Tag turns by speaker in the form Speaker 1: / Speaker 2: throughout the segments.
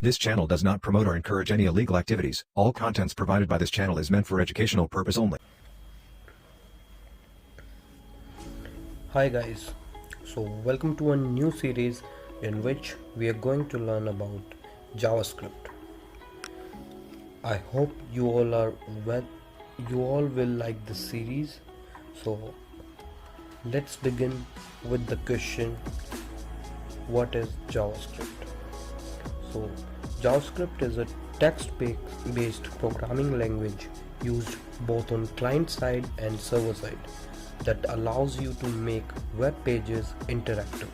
Speaker 1: This channel does not promote or encourage any illegal activities. All contents provided by this channel is meant for educational purpose only.
Speaker 2: Hi guys, so welcome to a new series in which we are going to learn about JavaScript. I hope you all will like this series. So let's begin with the question, what is JavaScript? So JavaScript is a text-based programming language used both on client side and server side that allows you to make web pages interactive.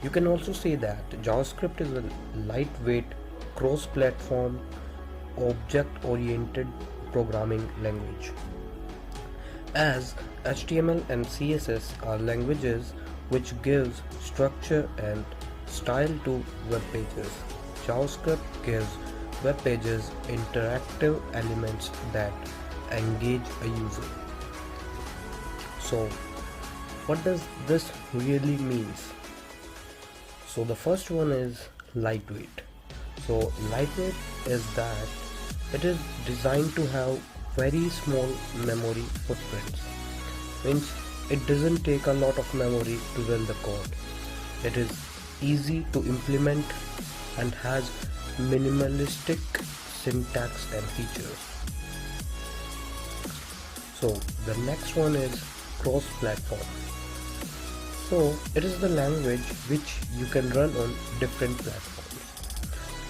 Speaker 2: You can also say that JavaScript is a lightweight, cross-platform, object-oriented programming language. As HTML and CSS are languages which gives structure and style to web pages, JavaScript gives web pages interactive elements that engage a user. So what does this really means? So the first one is lightweight. So lightweight is that it is designed to have very small memory footprints. Means it doesn't take a lot of memory to run the code. It is easy to implement and has minimalistic syntax and features. So the next one is cross-platform. So it is the language which you can run on different platforms.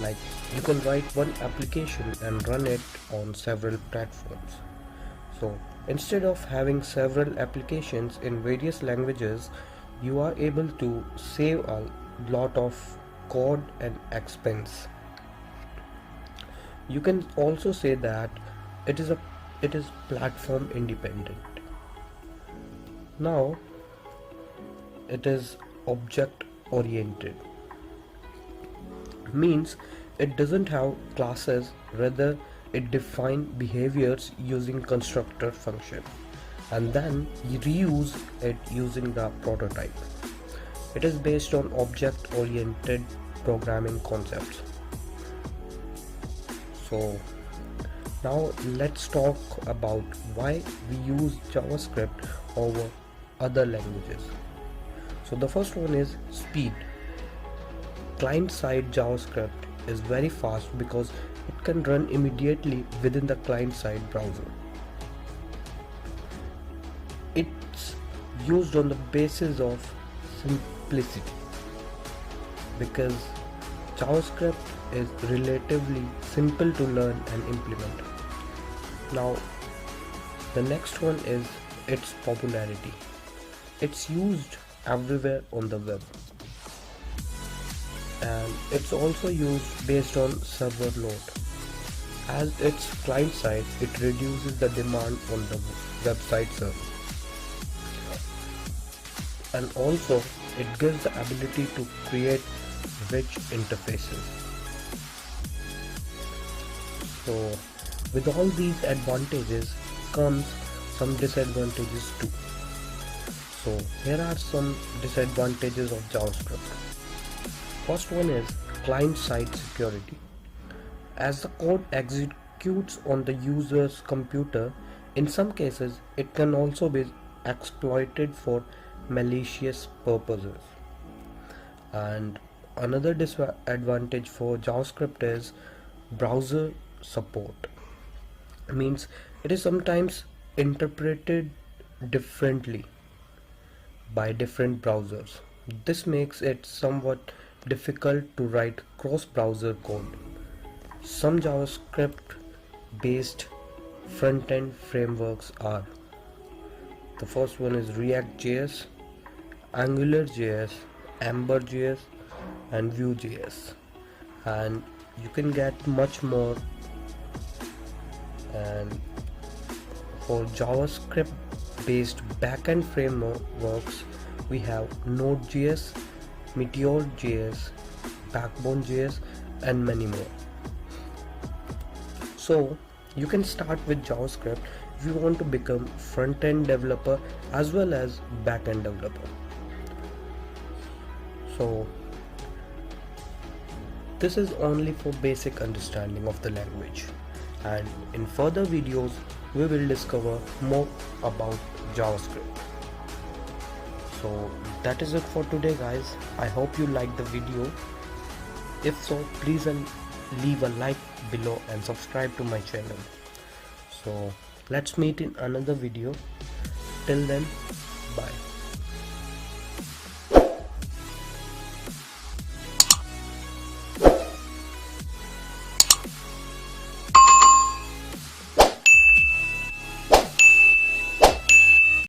Speaker 2: Like you can write one application and run it on several platforms. So instead of having several applications in various languages, you are able to save a lot of code and expense. You can also say that it is platform independent. Now it is object oriented. Means it doesn't have classes, rather it defines behaviors using constructor function and then you reuse it using the prototype. It is based on object oriented programming concepts. So now let's talk about why we use JavaScript over other languages. So the first one is speed. Client-side JavaScript is very fast because it can run immediately within the client-side browser. It's used on the basis of simplicity because JavaScript is relatively simple to learn and implement. Now the next one is its popularity. It's used everywhere on the web and it's also used based on server load. As its client side, it reduces the demand on the website server, and also it gives the ability to create rich interfaces. So with all these advantages comes some disadvantages too. So here are some disadvantages of JavaScript. First one is client-side security. As the code executes on the user's computer, in some cases it can also be exploited for malicious purposes. And another disadvantage for JavaScript is browser support. Means it is sometimes interpreted differently by different browsers. This makes it somewhat difficult to write cross-browser code. Some JavaScript based front-end frameworks are: the first one is React.js, AngularJS, Ember.js and Vue.js, and you can get much more. And for JavaScript based backend frameworks we have Node.js, Meteor.js, Backbone.js and many more. So you can start with JavaScript if you want to become front-end developer as well as back-end developer. So This is only for basic understanding of the language, and in further videos we will discover more about JavaScript. So that is it for today guys. I hope you liked the video. If so, please leave a like below and subscribe to my channel. So let's meet in another video. Till then,